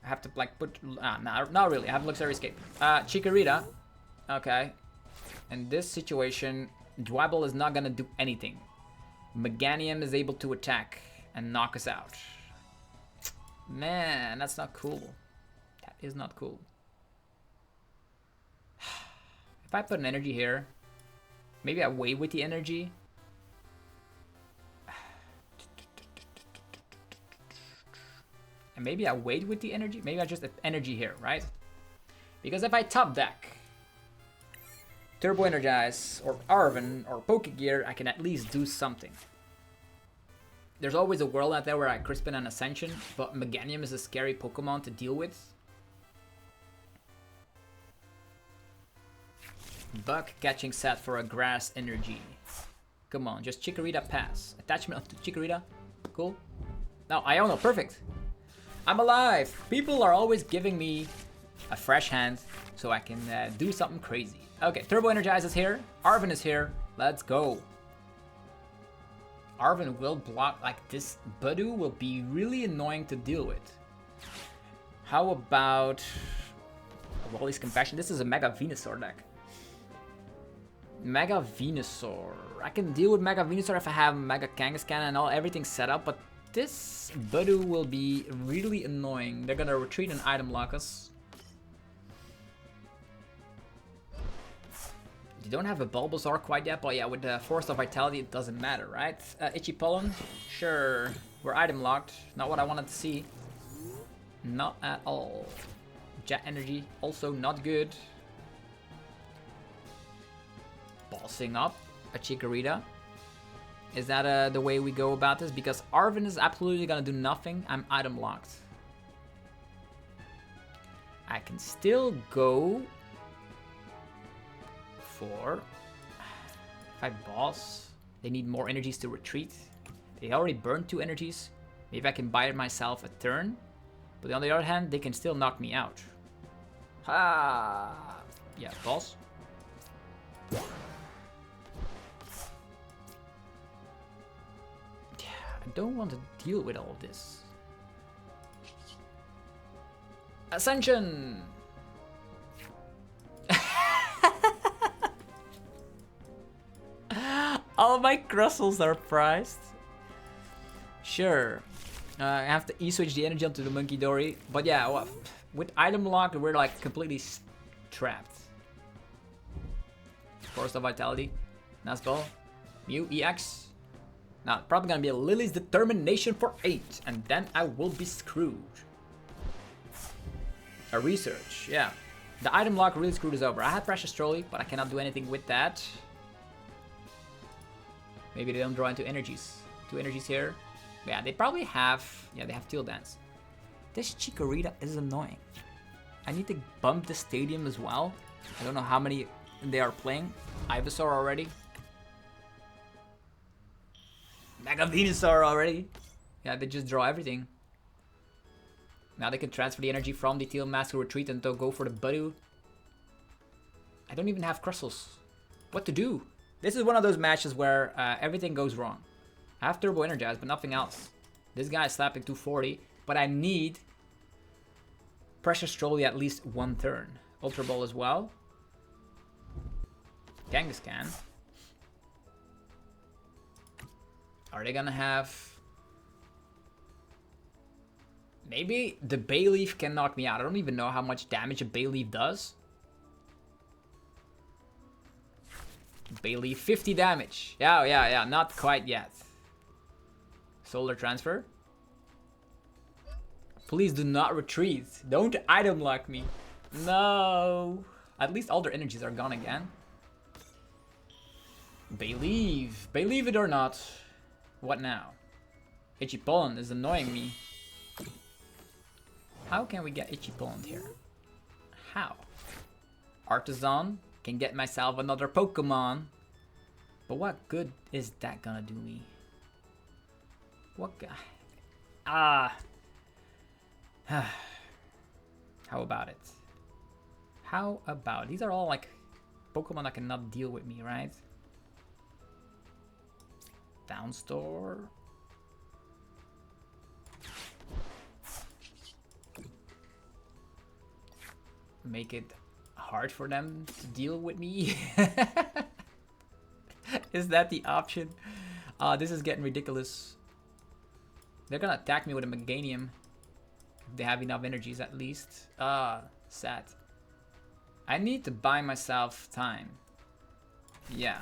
I have to like put... nah, not really. I have Luxury Escape. Chikorita. Okay. In this situation, Dwebble is not gonna do anything. Meganium is able to attack and knock us out. Man, that's not cool. That is not cool. If I put an energy here, maybe I wait with the energy. And maybe I wait with the energy. Maybe I just have energy here, right? Because if I top deck Turbo Energize or Arven or Pokegear, I can at least do something. There's always a world out there where I Crispin and Ascension, but Meganium is a scary Pokemon to deal with. Buck catching set for a Grass Energy. Come on, just Chikorita pass. Attachment to Chikorita. Cool. Now, Iono, perfect. I'm alive. People are always giving me a fresh hand so I can do something crazy. Okay, Turbo Energize is here. Arven is here. Let's go. Arven will block like this. Budu will be really annoying to deal with. How about Wally's Compassion? This is a Mega Venusaur deck. Mega Venusaur. I can deal with Mega Venusaur if I have Mega Kangaskhan and everything set up, but this Budu will be really annoying. They're gonna retreat and item lock us. They don't have a Bulbasaur quite yet, but yeah, with the Force of Vitality, it doesn't matter, right? Itchy Pollen, sure. We're item locked. Not what I wanted to see. Not at all. Jet Energy, also not good. Bossing up a Chikorita. Is that the way we go about this? Because Arven is absolutely gonna do nothing. I'm item locked. I can still go for... if I boss, they need more energies to retreat. They already burned 2 energies. Maybe I can buy myself a turn. But on the other hand, they can still knock me out. Ha! Yeah, boss. I don't want to deal with all this. Ascension! All my Crustles are priced. Sure. I have to E-switch the energy onto the Munkidori. But yeah, well, with item lock, we're like completely trapped. Force of Vitality. Nice ball. Mew, EX. Now, probably gonna be a Lily's Determination for 8, and then I will be screwed. A Research, yeah. The item lock really screwed us over. I had Precious Trolley, but I cannot do anything with that. Maybe they don't draw into energies. 2 energies here. Yeah, they probably have... yeah, they have Teal Dance. This Chikorita is annoying. I need to bump the stadium as well. I don't know how many they are playing. Ivysaur already. Mega Venusaur already. Yeah, they just draw everything. Now they can transfer the energy from the Teal Mask to retreat and they'll go for the Budu. I don't even have Crustles. What to do? This is one of those matches where everything goes wrong. I have Turbo Energize, but nothing else. This guy is slapping 240, but I need Precious Trolley at least one turn. Ultra Ball as well. Kangaskhan. Are they gonna have... Maybe the Bayleaf can knock me out. I don't even know how much damage a Bayleaf does. Bayleaf, 50 damage. Yeah, not quite yet. Solar Transfer. Please do not retreat. Don't item lock me. No. At least all their energies are gone again. Bayleaf. Believe it or not. What now? Itchy Pollen is annoying me. How can we get Itchy Pollen here? How? Artisan. Can get myself another Pokemon. But what good is that gonna do me? What How about it? How about... These are all like Pokemon that cannot deal with me, right? Downstore. Make it hard for them to deal with me. Is that the option? This is getting ridiculous. They're gonna attack me with a Meganium. If they have enough energies at least. Sad. I need to buy myself time. Yeah.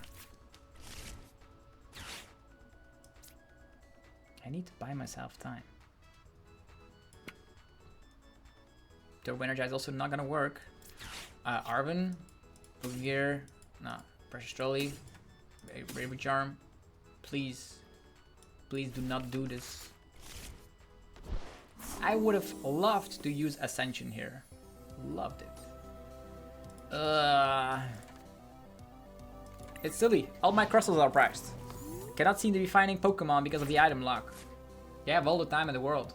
I need to buy myself time. Turbo Energize is also not gonna work. Arven, over here. No, Precious Trolley, Bravery Charm. Please, please do not do this. I would have loved to use Ascension here. Loved it. It's silly. All my Crustles are priced. Cannot seem to be finding Pokemon because of the item lock. You have all the time in the world.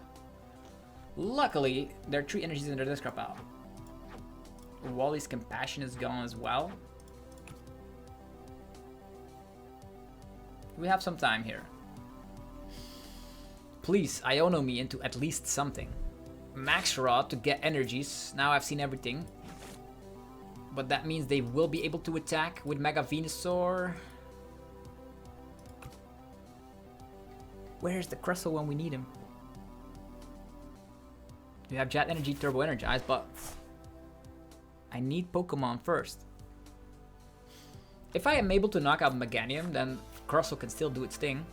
Luckily, there are 3 energies in their discard pile. Wally's Compassion is gone as well. We have some time here. Please, Iono me into at least something. Max Rod to get energies. Now I've seen everything. But that means they will be able to attack with Mega Venusaur. Where's the Crustle when we need him? We have Jet Energy, Turbo Energize, but I need Pokemon first. If I am able to knock out Meganium, then Crustle can still do its thing.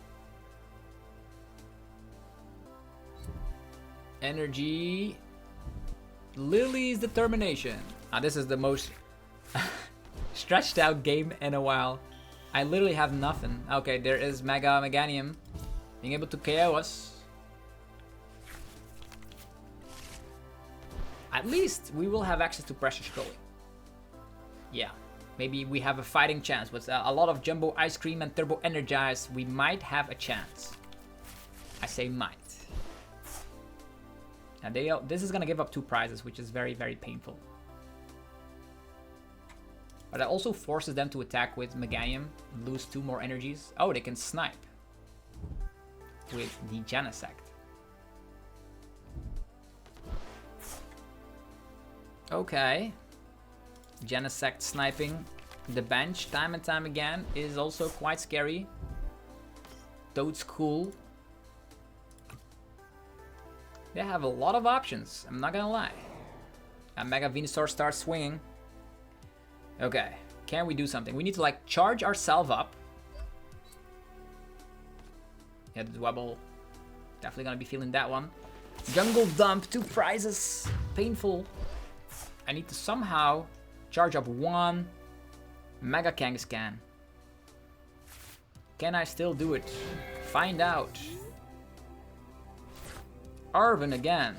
Energy. Lily's Determination. This is the most stretched out game in a while. I literally have nothing. Okay, there is Mega Meganium being able to KO us. At least we will have access to Precious Trolley. Yeah, maybe we have a fighting chance. With a lot of Jumbo Ice Cream and Turbo Energize, we might have a chance. I say might. And this is gonna give up 2 prizes, which is very, very painful. But that also forces them to attack with Meganium, lose 2 more energies. Oh, they can snipe with the Genesect. Okay. Genesect sniping the bench time and time again is also quite scary. Toad's cool. They have a lot of options, I'm not gonna lie. And Mega Venusaur starts swinging. Okay, can we do something? We need to like charge ourselves up. Yeah, the Dwebble. Definitely gonna be feeling that one. Jungle Dump, 2 prizes. Painful. I need to somehow charge up 1 Mega Kangaskhan. Can I still do it? Find out. Arven again.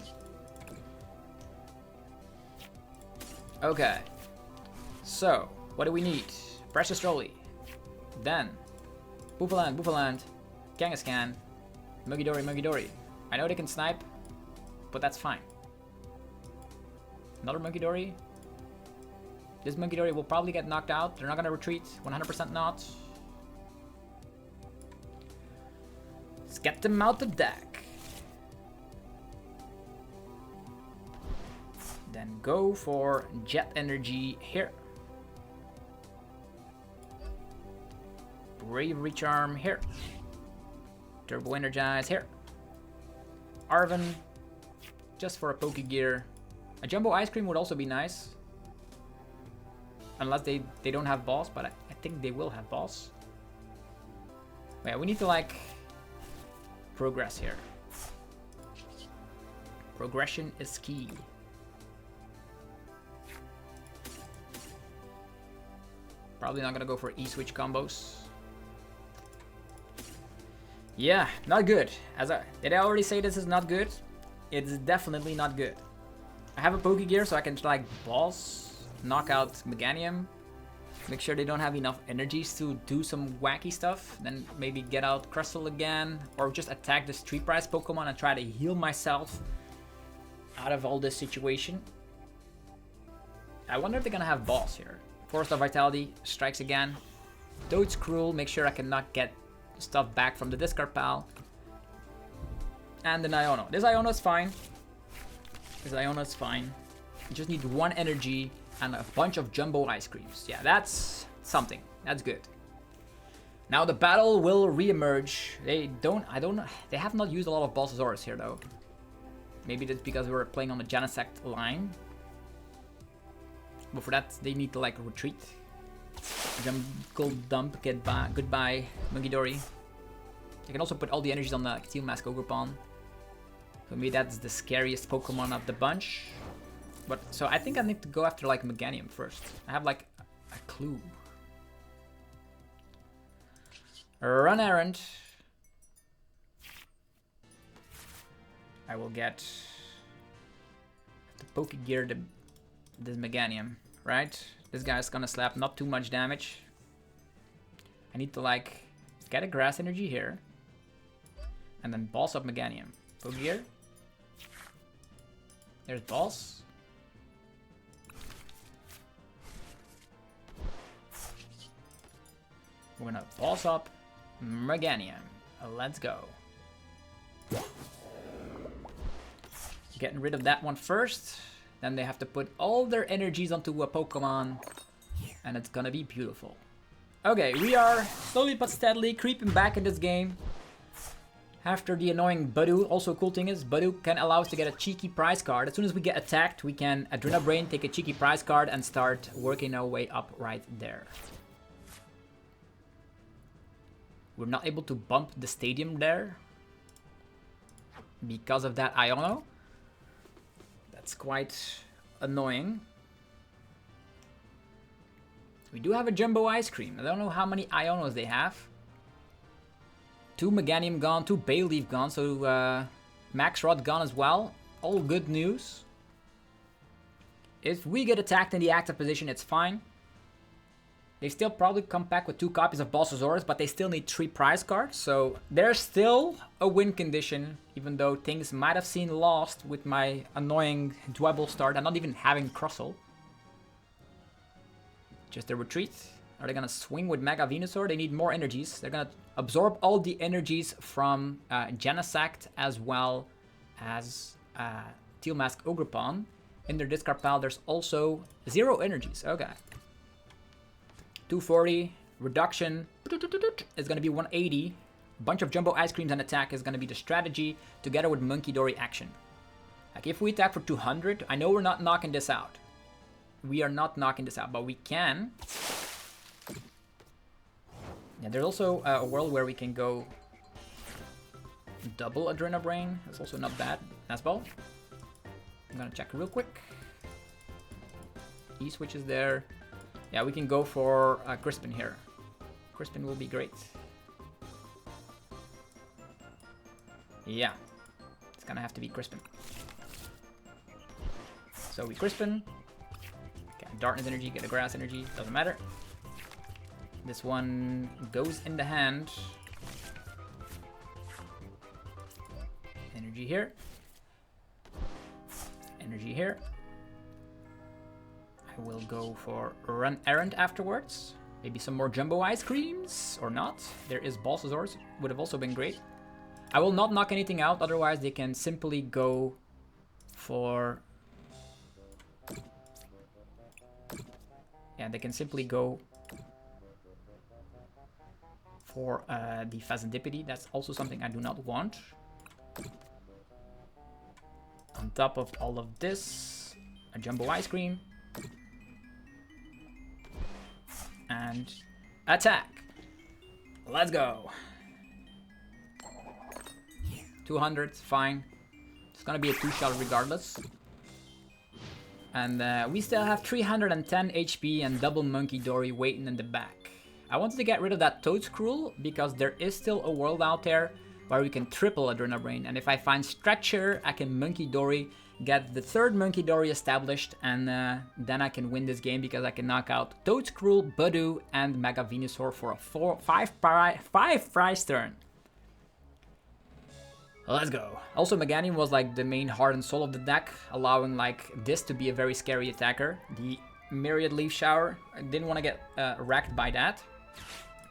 Okay. So, what do we need? Precious Trolley. Then, Bouffalant, Kangaskhan, Muggidori. I know they can snipe, but that's fine. Another Muggidori. This Muggidori will probably get knocked out. They're not gonna retreat. 100% not. Let's get them out the deck. Then go for Jet Energy here. Bravery Charm here. Turbo Energize here. Arven, just for a Pokegear. A Jumbo Ice Cream would also be nice. Unless they don't have balls, but I think they will have balls. Yeah, we need to like progress here. Progression is key. Probably not gonna go for E-switch combos. Yeah, not good. Did I already say this is not good? It's definitely not good. I have a Pokegear so I can like boss, knock out Meganium, make sure they don't have enough energies to do some wacky stuff, then maybe get out Crustle again, or just attack the street prize Pokemon and try to heal myself out of all this situation. I wonder if they're gonna have balls here. Force of Vitality strikes again. Toad's Cruel, make sure I cannot get stuff back from the discard pile. And then Iono. This Iono is fine. You just need one energy and a bunch of Jumbo Ice Creams. Yeah, that's something. That's good. Now the battle will re-emerge. They have not used a lot of Balsasaurus here though. Maybe that's because we're playing on the Genesect line. But for that, they need to like retreat. Jungle Dump, goodbye, Muggidori. You can also put all the energies on the Steel Mask Ogerpon. For me, that's the scariest Pokemon of the bunch. But so I think I need to go after like Meganium first. I have like a clue. Run errand. I will get the Pokegear, this Meganium, right? This guy's gonna slap not too much damage. I need to like get a Grass Energy here. And then Balls up Meganium. Pokegear. There's Balls. We're gonna Balls up Meganium. Let's go. Getting rid of that one first. Then they have to put all their energies onto a Pokemon. And it's gonna be beautiful. Okay, we are slowly but steadily creeping back in this game. After the annoying Budu. Also, cool thing is, Budu can allow us to get a cheeky prize card. As soon as we get attacked, we can Adrenabrain, take a cheeky prize card, and start working our way up right there. We're not able to bump the stadium there because of that Iono. That's quite annoying. We do have a Jumbo Ice Cream. I don't know how many Ionos they have. 2 Meganium gone, 2 Bayleaf gone, so Max Rod gone as well. All good news. If we get attacked in the active position, it's fine. They still probably come back with 2 copies of Balsasaurus, but they still need 3 prize cards. So there's still a win condition, even though things might have seemed lost with my annoying Dwebble start and not even having Crustle. Just a retreat. Are they gonna swing with Mega Venusaur? They need more energies. They're gonna absorb all the energies from Genesect as well as Steel Mask Ogerpon. In their discard pile, there's also 0 energies. Okay. 240 reduction is going to be 180. A bunch of Jumbo Ice Creams and attack is going to be the strategy together with Munkidori action. Like if we attack for 200, I know we're not knocking this out. We are not knocking this out, but we can. Yeah, there's also a world where we can go double Adrenabrain. That's also not bad. Nazball. I'm going to check real quick. E-switch is there. Yeah, we can go for Crispin here. Crispin will be great. Yeah, it's gonna have to be Crispin. So we Crispin. Darkness energy, get a grass energy, doesn't matter. This one goes in the hand. Energy here. Energy here. I will go for Run Errand afterwards. Maybe some more Jumbo Ice Creams, or not. There is Balsasaurus, would have also been great. I will not knock anything out, otherwise they can simply go for... Yeah, they can simply go for the Phasantipity. That's also something I do not want. On top of all of this, a Jumbo Ice Cream. And attack. Let's go. 200, fine. It's gonna be a 2-shot regardless. And we still have 310 HP and double Monkey Dory waiting in the back. I wanted to get rid of that Toadscruel because there is still a world out there where we can triple Adrenabrain. And if I find Stretcher, I can Monkey Dory, get the third Monkey Dory established, and then I can win this game because I can knock out Toadscruel, Budu, and Mega Venusaur for a 5 prize turn. Let's go. Also, Meganium was like the main heart and soul of the deck, allowing like this to be a very scary attacker. The Myriad Leaf Shower, I didn't want to get wrecked by that.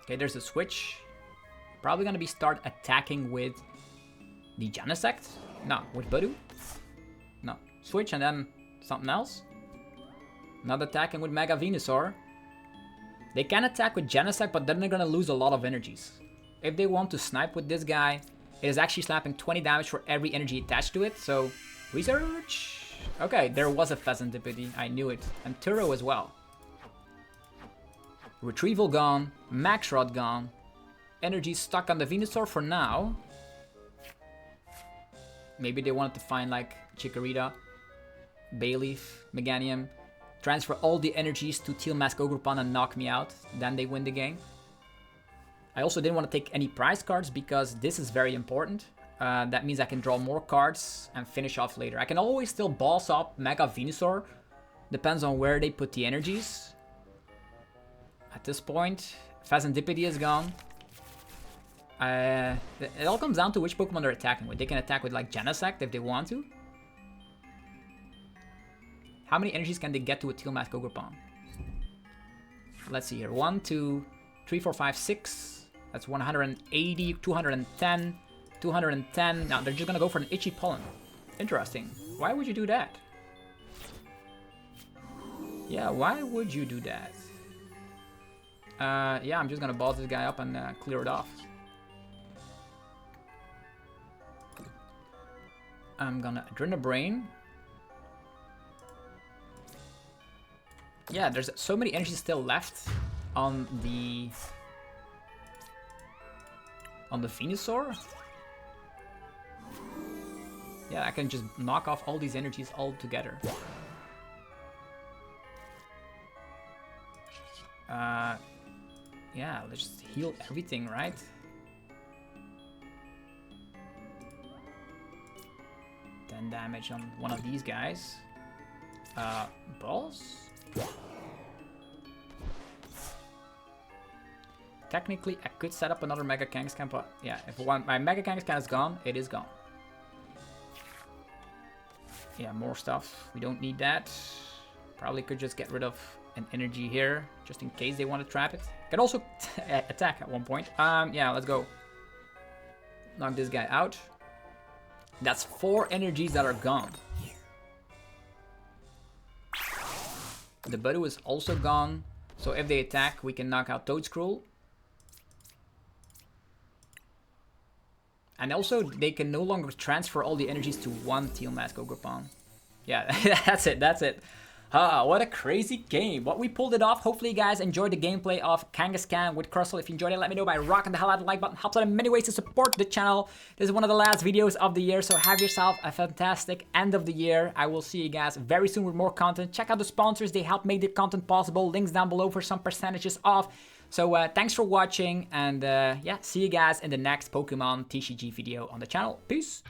Okay, there's a switch. Probably gonna be start attacking with the Genesect. No, with Budu. No, switch and then something else. Not attacking with Mega Venusaur. They can attack with Genesect, but then they're gonna lose a lot of energies. If they want to snipe with this guy, it is actually slapping 20 damage for every energy attached to it, so research. Okay, there was a Phasantipity, I knew it. And Turo as well. Retrieval gone, Max Rod gone. Energy stuck on the Venusaur for now. Maybe they wanted to find like Chikorita, Bayleaf, Meganium, transfer all the energies to Teal Mask Ogerpon and knock me out. Then they win the game. I also didn't want to take any prize cards because this is very important. That means I can draw more cards and finish off later. I can always still boss up Mega Venusaur. Depends on where they put the energies. At this point, Phasantipity is gone. It all comes down to which Pokemon they're attacking with. They can attack with like Genesect if they want to. How many energies can they get to a Teal Mask Ogerpon? Let's see here. 1, 2, 3, 4, 5, 6. That's 180, 210, 210. Now they're just gonna go for an Itchy Pollen. Interesting. Why would you do that? Yeah, why would you do that? Yeah, I'm just gonna boss this guy up and clear it off. I'm gonna Adrenabrain. Yeah, there's so many energies still left on the Venusaur. Yeah, I can just knock off all these energies all together. Yeah, let's just heal everything, right? Damage on one of these guys. Balls? Technically, I could set up another Mega Kangaskhan, but yeah, if my Mega Kangaskhan is gone, it is gone. Yeah, more stuff. We don't need that. Probably could just get rid of an energy here, just in case they want to trap it. Could also attack at one point. Yeah, let's go. Knock this guy out. That's 4 energies that are gone. The Budu is also gone. So if they attack, we can knock out Toadscruel. And also, they can no longer transfer all the energies to one Teal Mask Ogerpon. Yeah, that's it, that's it. What a crazy game. What we pulled it off. Hopefully you guys enjoyed the gameplay of Kangaskhan with Crustle. If you enjoyed it, let me know by rocking the hell out of the like button. Helps out in many ways to support the channel. This is one of the last videos of the year, so have yourself a fantastic end of the year. I will see you guys very soon with more content. Check out the sponsors. They help make the content possible. Links down below for some percentages off. So thanks for watching, and yeah, see you guys in the next Pokemon TCG video on the channel. Peace!